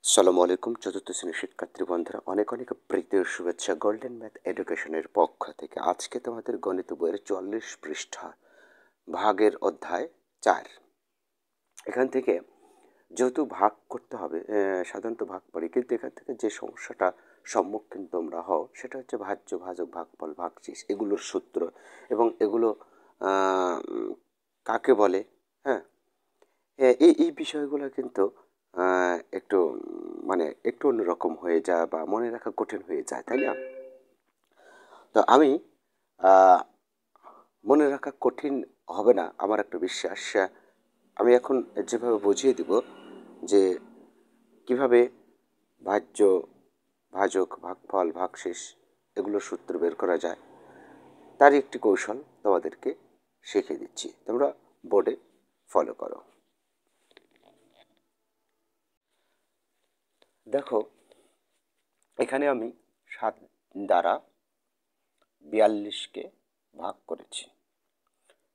আসসালামু আলাইকুম চতুর্থ শ্রেণীর শিক্ষার্থী বন্ধুরা, অনেক অনেক প্রীতি ও শুভেচ্ছা গোল্ডেন ম্যাথ এডুকেশনের পক্ষ থেকে। আজকে তোমাদের গণিত বইয়ের 40 পৃষ্ঠা ভাগের অধ্যায় 4। এখান থেকে যেহেতু ভাগ করতে হবে, সাধারণত ভাগ পড়ে, কিন্তু এখান থেকে যে সমস্যাটা সম্মুখীন তোমরা হও সেটা হচ্ছে ভাজ্য, ভাজক, ভাগফল, ভাগশেষ, এগুলোর সূত্র এবং এগুলো কাকে বলে। হ্যাঁ, এই বিষয়গুলো কিন্তু একটু মানে একটু অন্যরকম হয়ে যায় বা মনে রাখা কঠিন হয়ে যায়, তাই না? তো আমি মনে রাখা কঠিন হবে না আমার একটা বিশ্বাস। আমি এখন যেভাবে বুঝিয়ে দিব যে কিভাবে ভাজ্য, ভাজক, ভাগফল, ভাগশেষ এগুলোর সূত্র বের করা যায়, তারই একটি কৌশল তোমাদেরকে শিখিয়ে দিচ্ছি। তোমরা বোর্ডে ফলো করো। দেখো, এখানে আমি 7 দ্বারা 42কে ভাগ করেছি।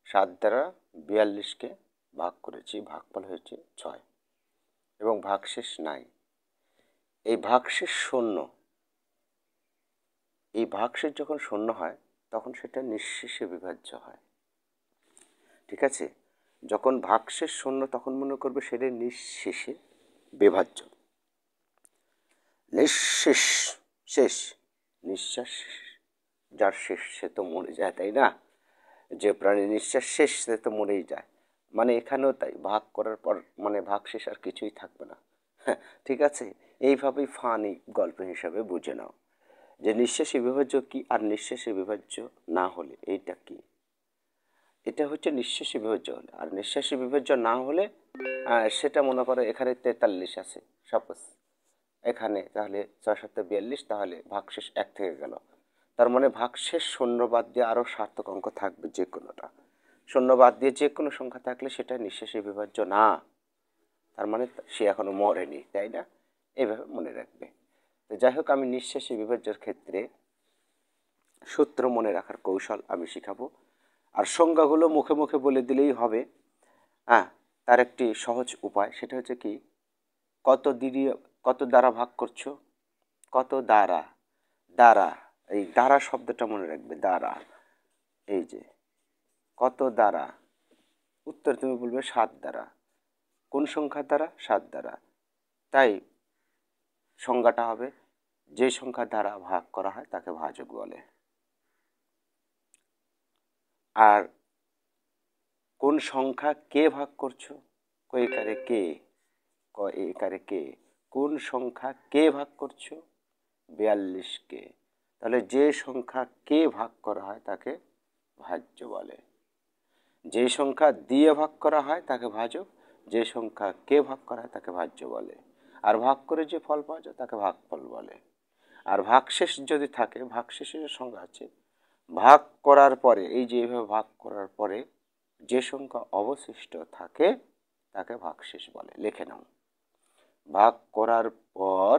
7 দ্বারা 42কে ভাগ করেছি, ভাগফল হয়েছে 6 এবং ভাগশেষ নাই। এই ভাগশেষ শূন্য, এই ভাগশেষ যখন শূন্য হয় তখন সেটা নিঃশেষে বিভাজ্য হয়। ঠিক আছে? যখন ভাগশেষ শূন্য তখন মনে করবে সেটা নিঃশেষে বিভাজ্য। নিঃশেষ, শেষ, নিঃশ্বাস যার শেষ সে তো মরে যায়, তাই না? যে প্রাণী নিঃশ্বাস শেষ সে তো মরেই যায়। মানে এখানেও তাই, ভাগ করার পর মানে ভাগশেষ আর কিছুই থাকবে না। হ্যাঁ, ঠিক আছে? এইভাবেই ফানি গল্প হিসাবে বুঝে নাও যে নিঃশেষে বিভাজ্য কি আর নিঃশেষে বিভাজ্য না হলে এইটা কি। এটা হচ্ছে নিঃশেষে বিভাজ্য হলে, আর নিঃশেষে বিভাজ্য না হলে সেটা মনে করো এখানে 43 আছে সাপোজ, এখানে তাহলে 6 7 42, তাহলে ভাগশেষ 1 থেকে গেল। তার মানে ভাগশেষ শূন্য বাদ দিয়ে আরও সার্থক অঙ্ক থাকবে, যে কোনোটা। শূন্য বাদ দিয়ে যে কোনো সংখ্যা থাকলে সেটা নিঃশেষে বিভাজ্য না, তার মানে সে এখনো মরেনি, তাই না? এইভাবে মনে রাখবে। তো যাই হোক, আমি নিঃশেষে বিভাজ্যের ক্ষেত্রে সূত্র মনে রাখার কৌশল আমি শিখাবো, আর সংজ্ঞাগুলো মুখে মুখে বলে দিলেই হবে। হ্যাঁ, তার একটি সহজ উপায়, সেটা হচ্ছে কি, কত দিয়ে কত দ্বারা ভাগ করছো, কত দ্বারা, দ্বারা, এই দ্বারা শব্দটা মনে রাখবে, দ্বারা, এই যে কত দ্বারা, উত্তর তুমি বলবে 7 দ্বারা। কোন সংখ্যার দ্বারা? 7 দ্বারা। তাই সংজ্ঞাটা হবে যে সংখ্যা দ্বারা ভাগ করা হয় তাকে ভাজক বলে। আর কোন সংখ্যা কে ভাগ করছো, কইকারে কে, ক একারে কে, কোন সংখ্যা কে ভাগ করছো? 42কে। তাহলে যে সংখ্যা কে ভাগ করা হয় তাকে ভাজ্য বলে। যে সংখ্যা দিয়ে ভাগ করা হয় তাকে ভাজক, যে সংখ্যা কে ভাগ করা হয় তাকে ভাজ্য বলে। আর ভাগ করে যে ফল পাওয়া যায় তাকে ভাগফল বলে। আর ভাগশেষ যদি থাকে, ভাগশেষের সংখ্যা আছে ভাগ করার পরে, এই যে এইভাবে ভাগ করার পরে যে সংখ্যা অবশিষ্ট থাকে তাকে ভাগশেষ বলে। লিখে নাও, ভাগ করার পর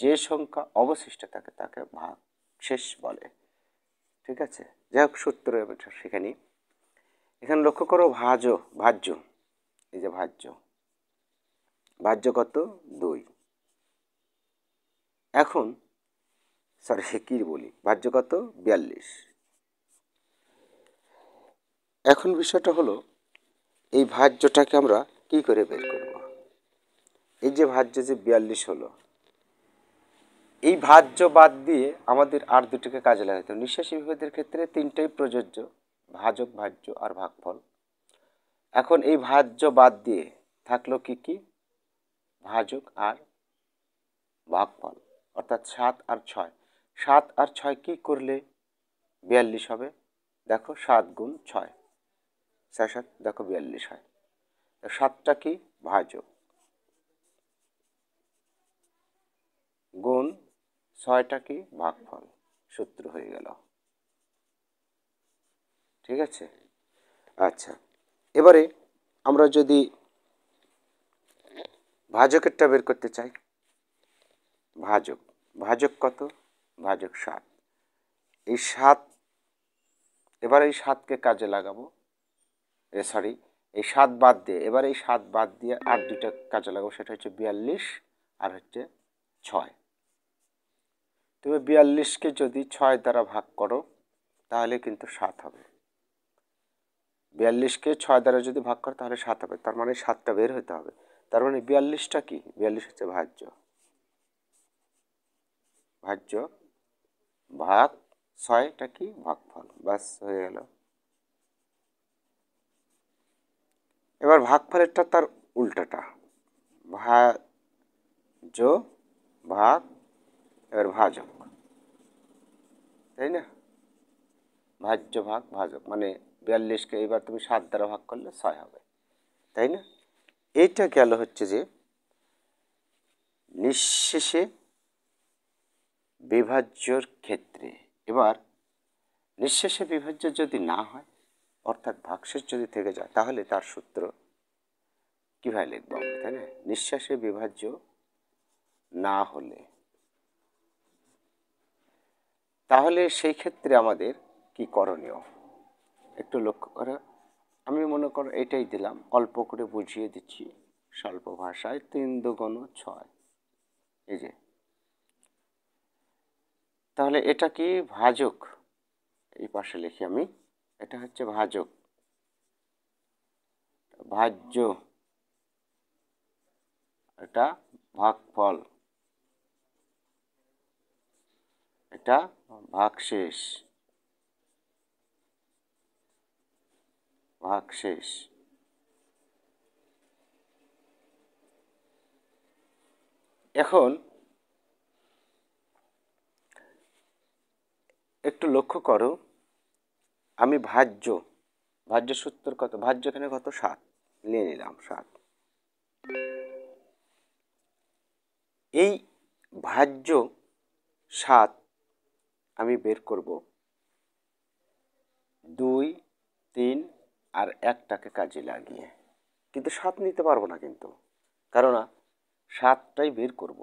যে সংখ্যা অবশিষ্ট থাকে তাকে ভাগশেষ বলে। ঠিক আছে? যাই হোক, সূত্র শিখে নিই। এখানে লক্ষ্য করো, ভাজ্য, এই যে ভাজ্য, ভাজ্য কত? 2। এখন সরি কি বলি, ভাজ্য কত? 42। এখন বিষয়টা হলো, এই ভাজ্যটাকে আমরা কি করে বের করব? এই যে ভাজ্য যে 42 হলো, এই ভাজ্য বাদ দিয়ে আমাদের আর দুটোকে কাজে লাগাতে হবে। নিঃশেষী বিভেদের ক্ষেত্রে 3টাই প্রযোজ্য, ভাজক, ভাজ্য আর ভাগফল। এখন এই ভাজ্য বাদ দিয়ে থাকলো কি কি? ভাজক আর ভাগফল, অর্থাৎ 7 আর 6। 7 আর 6 কি করলে 42 হবে? দেখো, 7 গুণ 6, 6 7 দেখো 42 হয়। 7টা কি? ভাজক, গুণ 6টা কি? ভাগফল। সূত্র হয়ে গেল। ঠিক আছে? আচ্ছা, এবারে আমরা যদি ভাজকেরটা বের করতে চাই, ভাজক, ভাজক কত? ভাজক 7। এই 7, এবার এই 7কে কাজে লাগাবো, সরি, এই 7 বাদ দিয়ে, এবার এই 7 বাদ দিয়ে আর দুটো কাজে লাগাবো, সেটা হচ্ছে 42 আর হচ্ছে 6। তুমি 42কে যদি 6 দ্বারা ভাগ করো তাহলে কিন্তু 7 হবে। 42কে 6 দ্বারা যদি ভাগ করো তাহলে 7 হবে, তার মানে 7টা বের হতে হবে। তার মানে 42টা কি? 42 হচ্ছে ভাজ্য, ভাজ্য ভাগ 6টা কি? ভাগফল। বাস হয়ে গেল। এবার ভাগফলেরটা তার উল্টাটা, ভাজ্য ভাগ, এবার ভাজক, তাই না? ভাজ্য ভাগ ভাজক মানে 42কে এবার তুমি 7 দ্বারা ভাগ করলে 6 হবে, তাই না? এইটা গেল হচ্ছে যে নিঃশেষে বিভাজ্যর ক্ষেত্রে। এবার নিঃশেষে বিভাজ্য যদি না হয়, অর্থাৎ ভাগশেষ যদি থেকে যায়, তাহলে তার সূত্র কীভাবে লিখবো আমরা, তাই না? নিঃশেষে বিভাজ্য না হলে তাহলে সেই ক্ষেত্রে আমাদের কি করণীয় একটু লক্ষ্য করে। আমি মনে করো এটাই দিলাম, অল্প করে বুঝিয়ে দিচ্ছি স্বল্প ভাষায়। 3 দুগুণ 6, এই যে। তাহলে এটা কি? ভাজক। এই পাশে লিখি আমি, এটা হচ্ছে ভাজক, ভাজ্য, এটা ভাগফল, এটা ভাগশেষ, ভাগশেষ। এখন একটু লক্ষ্য করো, আমি ভাজ্য, ভাজ্য সূত্র কত? ভাজ্য এখানে কত? 7 নিয়ে নিলাম, 7। এই ভাজ্য 7 আমি বের করব 2, 3 আর 1টাকে কাজে লাগিয়ে, কিন্তু 7 নিতে পারবো না কিন্তু, কারণ 7টাই বের করব।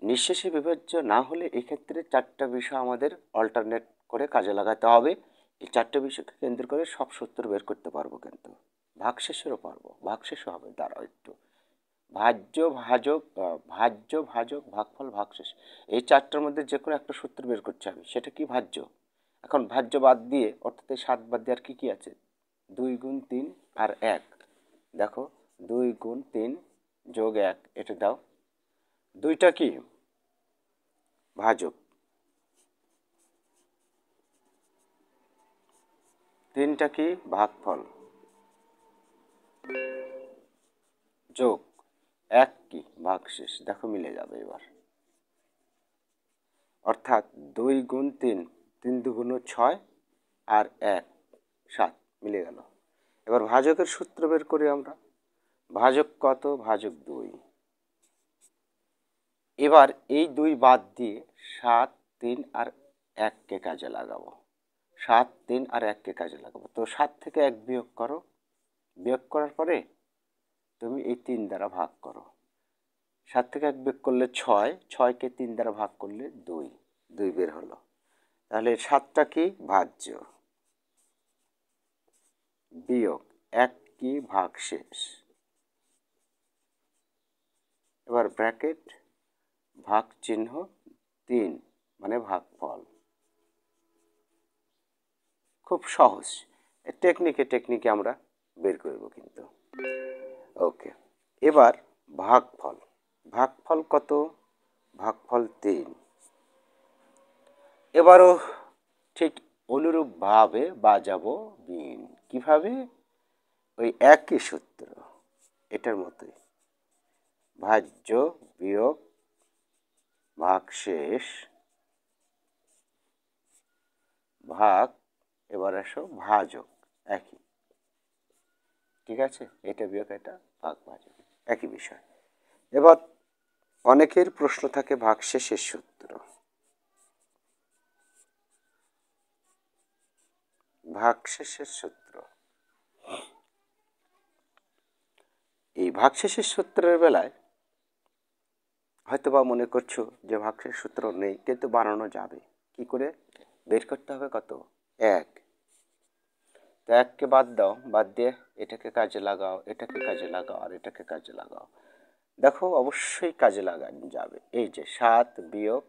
নিঃশেষে বিভাজ্য না হলে এক্ষেত্রে 4টা বিষয় আমাদের অল্টারনেট করে কাজে লাগাতে হবে। এই 4টে বিষয়কে কেন্দ্র করে সব সূত্র বের করতে পারবো, কিন্তু ভাগশেষেরও পারবো, ভাগশেষও হবে। দাঁড়াও একটু, ভাজ্য ভাজক, ভাজ্য ভাজক ভাগফল ভাগশেষ, এই 4টার মধ্যে যে কোনো একটা সূত্র বের করছি আমি, সেটা কি? ভাজ্য। এখন ভাজ্য বাদ দিয়ে, অর্থাৎ এই 7 বাদ দিয়ে আর কি কি আছে? 2 গুণ 3 আর 1। দেখো 2 গুণ 3 যোগ 1, এটা দাও। 2টা কি? ভাজক, 3টা কি? ভাগফল, যোগ 1 কি? ভাগশেষ। দেখো মিলে যাবে এবার, অর্থাৎ 2 গুণ 3, 3 দুগুণ 6 আর 1 7, মিলে গেল। এবার ভাজকের সূত্র বের করি আমরা। ভাজক কত? ভাজক 2। এবার এই 2 বাদ দিয়ে 7, 3 আর 1কে কাজে লাগাবো। 7, 3 আর 1কে কাজে লাগাবো। তো 7 থেকে 1 বিয়োগ করো, বিয়োগ করার পরে তুমি এই 3 দ্বারা ভাগ করো। 7 থেকে 1 বিয়োগ করলে 6, 6কে 3 দ্বারা ভাগ করলে 2, 2 বের হলো। তাহলে 7টা কি? ভাজ্য, বিয়োগ 1 কি? ভাগশেষ। এবার ব্র্যাকেট, ভাগ চিহ্ন 3 মানে ভাগফল। খুব সহজ, টেকনিকে আমরা বের করব কিন্তু। ওকে, এবার ভাগফল, ভাগফল কত? ভাগফল 3। এবারও ঠিক অনুরূপভাবে বাজাবো বিন। কিভাবে? ওই একই সূত্র, এটার মতোই, ভাজ্য বিয়োগ ভাগশেষ ভাগ, এবার আসো ভাজক, একই, ঠিক আছে? এটা বিয়োগ এটা, ভাগ ভাজক, একই বিষয়। এবার অনেকের প্রশ্ন থাকে ভাগশেষের সূত্র। ভাগশেষের সূত্র, এই ভাগশেষের সূত্রের বেলায় হয়তো বা মনে করছো যে ভাগশেষ সূত্র নেই, কিন্তু বানানো যাবে। কি করে? বের করতে হবে কত? 1। তো এককে বাদ দাও, বাদ দিয়ে এটাকে কাজে লাগাও, এটাকে কাজে লাগাও, আর এটাকে কাজে লাগাও। দেখো অবশ্যই কাজে লাগানো যাবে। এই যে 7 বিয়োগ,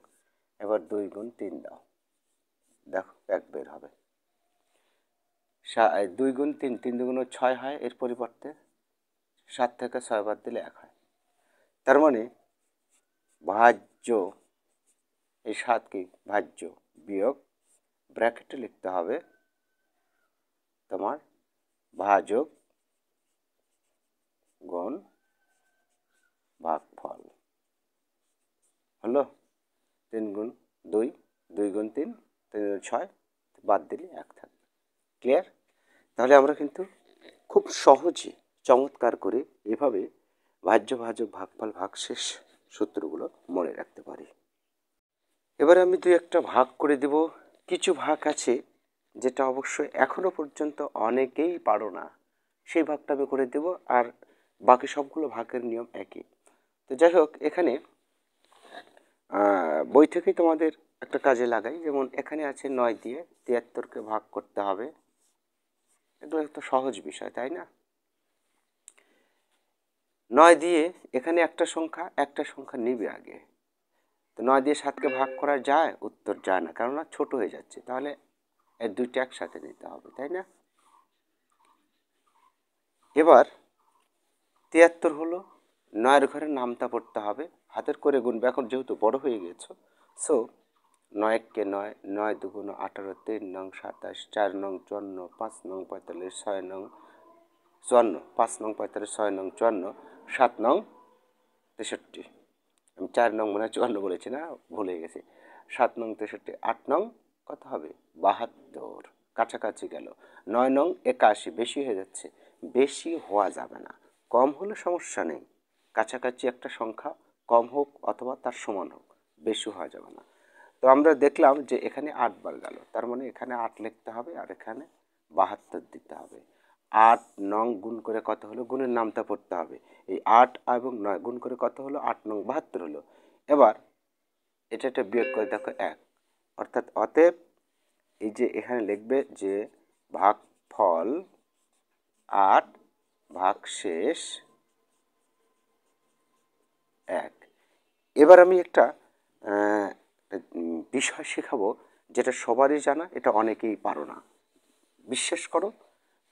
এবার 2 গুণ 3 দাও, দেখো 1 বের হবে। 2 গুণ 3, 3 দুগুণ 6 হয়, এর পরিবর্তে 7 থেকে 6 বাদ দিলে 1 হয়। তার মানে ভাজ্য, এই 7 কি ভাজ্য, বিয়োগ ব্র্যাকেটে লিখতে হবে তোমার ভাজক গুণ ভাগফল। হলো 3 গুণ 2, 2 গুণ 3, 3 গুণ 6, বাদ দিলে 1 থাকবে। ক্লিয়ার? তাহলে আমরা কিন্তু খুব সহজে চমৎকার করে এভাবে ভাজ্য, ভাজক, ভাগফল, ভাগশেষ সূত্রগুলো মনে রাখতে পারি। এবারে আমি 2-1টা ভাগ করে দেব। কিছু ভাগ আছে যেটা অবশ্যই এখনো পর্যন্ত অনেকেই পারো না, সেই ভাগটা আমি করে দেব, আর বাকি সবগুলো ভাগের নিয়ম একই। তো যাই হোক, এখানে বই থেকেই তোমাদের একটা কাজে লাগাই। যেমন এখানে আছে 9 দিয়ে 73কে ভাগ করতে হবে। এগুলো একটা সহজ বিষয়, তাই না? 9 দিয়ে এখানে একটা সংখ্যা নিবে আগে। তো 9 দিয়ে 7কে ভাগ করা যায়? উত্তর যায় না, কেননা ছোট হয়ে যাচ্ছে। তাহলে এই দুইটা একসাথে নিতে হবে, তাই না? এবার 73 হলো, 9-এর ঘরে নামতা পড়তে হবে, হাতের করে গুনবে। এখন যেহেতু বড় হয়ে গেছো, সো 9 কে 9, 9 দুগুণ 18, 3 নং 27, 4 নং 54, 5 নং 45, 6 নং 54, 5 নং 45, 6 নং 54, 7 নং 63। আমি 4 নং মনে হয় 54 বলেছি না, ভুলে গেছি। 7 নং 63, 8 নং কত হবে? 72, কাছাকাছি গেল। 9 নং 81, বেশি হয়ে যাচ্ছে, বেশি হওয়া যাবে না। কম হলে সমস্যা নেই, কাছাকাছি একটা সংখ্যা কম হোক অথবা তার সমান হোক, বেশি হওয়া যাবে না। তো আমরা দেখলাম যে এখানে 8 বার গেল, তার মানে এখানে 8 লিখতে হবে, আর এখানে 72 দিতে হবে। 8 নং গুণ করে কত হলো? গুণের নামটা পড়তে হবে। এই 8 এবং 9 গুণ করে কত হলো? 8 নং 72 হলো। এবার এটা বিয়োগ করে দেখো 1, অর্থাৎ অতএব এই যে এখানে লিখবে যে ভাগফল 8 ভাগশেষ 1। এবার আমি একটা বিষয় শেখাবো, যেটা সবারই জানা, এটা অনেকেই পারো না। বিশ্বাস করো,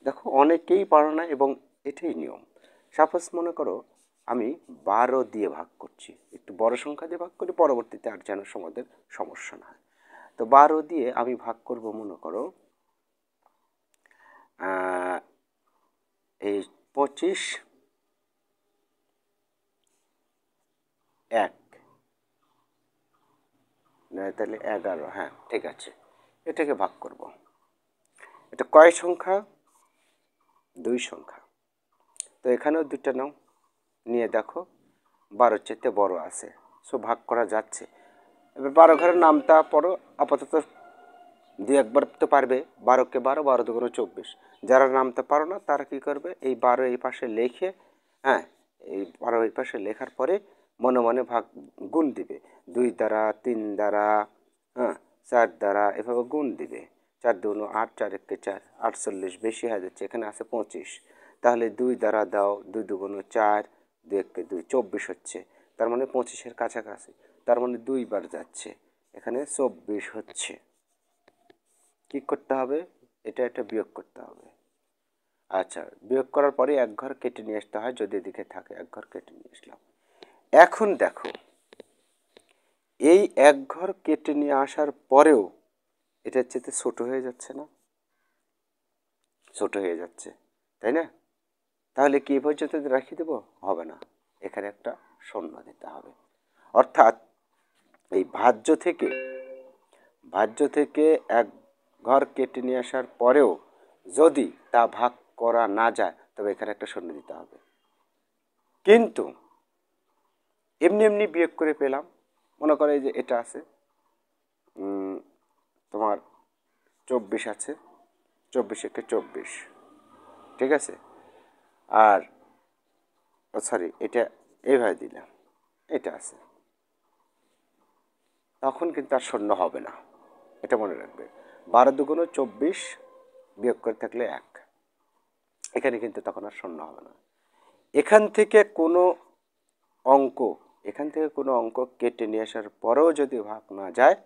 দেখো অনেকেই পারো না এবং এটাই নিয়ম। সাপোজ মনে করো আমি 12 দিয়ে ভাগ করছি, একটু বড় সংখ্যা দিয়ে ভাগ করি, পরবর্তীতে আর যেন তোমাদের সমস্যা না হয়। তো 12 দিয়ে আমি ভাগ করব, মনে করো এই 25 1, তাহলে 11, হ্যাঁ ঠিক আছে, এটাকে ভাগ করব। এটা কয় সংখ্যা? 2 সংখ্যা। তো এখানেও 2টা নাও, নিয়ে দেখো 12 চাইতে বড় আছে, সো ভাগ করা যাচ্ছে। এবার 12 ঘরের নামটা পড়ো, আপাতত 2-1বার তো পারবে। 12কে 12, 12 দুগুণ 24। যারা নামতে পারো না তারা কি করবে? এই 12 এই পাশে লেখে, হ্যাঁ, এই 12 এই পাশে লেখার পরে মনে মনে ভাগ গুণ দিবে, 2 দ্বারা, 3 দ্বারা, হ্যাঁ 4 দ্বারা, এভাবে গুণ দিবে। 4 দুগুণ 8, 4 একে 4, 48, বেশি হয়ে যাচ্ছে, এখানে আছে 25। তাহলে 2 দ্বারা দাও, 2 দুগুণ 4, 2 একে 2, 24 হচ্ছে। তার মানে 25-এর কাছাকাছি, তার মানে 2 বার যাচ্ছে, এখানে 24 হচ্ছে। কি করতে হবে? এটা বিয়োগ করতে হবে। আচ্ছা, বিয়োগ করার পরে 1 ঘর কেটে নিয়ে আসতে হয়, যদি এদিকে থাকে 1 ঘর কেটে নিয়ে আসলাম। এখন দেখো এই 1 ঘর কেটে নিয়ে আসার পরেও এটার চেয়ে ছোট হয়ে যাচ্ছে না? ছোট হয়ে যাচ্ছে, তাই না? তাহলে কি পর্যন্ত রাখিয়ে দেবো? হবে না, এখানে একটা শূন্য দিতে হবে। অর্থাৎ এই ভাজ্য থেকে 1 ঘর কেটে নিয়ে আসার পরেও যদি তা ভাগ করা না যায়, তবে এখানে একটা শূন্য দিতে হবে। কিন্তু এমনি এমনি বিয়োগ করে পেলাম, মনে করে যে এটা আছে তোমার 24 আছে, 24 একে 24, ঠিক আছে। আর সরি, এটা এইভাবে দিলাম, এটা আছে, তখন কিন্তু আর শূন্য হবে না, এটা মনে রাখবে। 12 দুগুণ 24, বিয়োগ করে থাকলে 1, এখানে কিন্তু তখন আর শূন্য হবে না। এখান থেকে কোনো অঙ্ক কেটে নিয়ে আসার পরেও যদি ভাগ না যায়,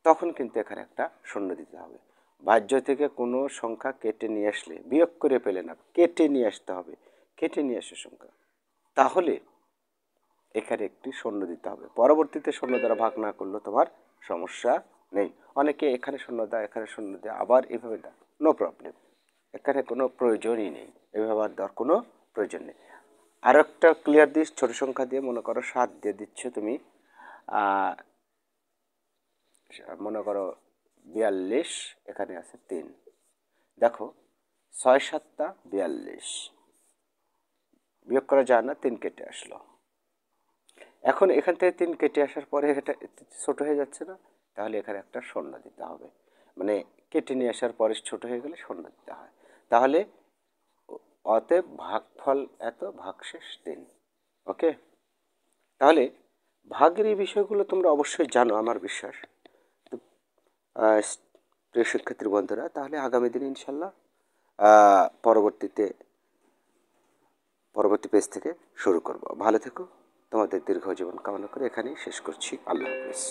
তখন কিন্তু এখানে একটা শূন্য দিতে হবে। ভাজ্য থেকে কোনো সংখ্যা কেটে নিয়ে আসলে, বিয়োগ করে পেলে না, কেটে নিয়ে আসতে হবে, কেটে নিয়ে আসে সংখ্যা, তাহলে এখানে একটি শূন্য দিতে হবে। পরবর্তীতে শূন্য দ্বারা ভাগ না করলেও তোমার সমস্যা নেই। অনেকে এখানে শূন্য দেয়, এখানে শূন্য দেয়, আবার এভাবে দেয়, নো প্রবলেম, এখানে কোনো প্রয়োজনই নেই, এভাবে আর দেওয়ার কোনো প্রয়োজন নেই। আর একটা ক্লিয়ার দিস, ছোট সংখ্যা দিয়ে, মনে করো 7 দিয়ে দিচ্ছ তুমি, মনে করো 42, এখানে আছে 3, দেখো 6 7 42, বিয়োগ করা যায় না, 3 কেটে আসলো। এখন এখান থেকে 3 কেটে আসার পরে এটা ছোট হয়ে যাচ্ছে না, তাহলে এখানে একটা শূন্য দিতে হবে। মানে কেটে নিয়ে আসার পরে ছোট হয়ে গেলে শূন্য দিতে হয়। তাহলে অতএব ভাগফল এত, ভাগশেষ 3। ওকে, তাহলে ভাগের এই বিষয়গুলো তোমরা অবশ্যই জানো আমার বিশ্বাস। তো প্রিয় শিক্ষার্থী বন্ধুরা, তাহলে আগামী দিনে ইনশাল্লাহ পরবর্তী পেজ থেকে শুরু করব। ভালো থেকো, তোমাদের দীর্ঘ জীবন কামনা করে এখানেই শেষ করছি। আল্লাহ হাফেজ।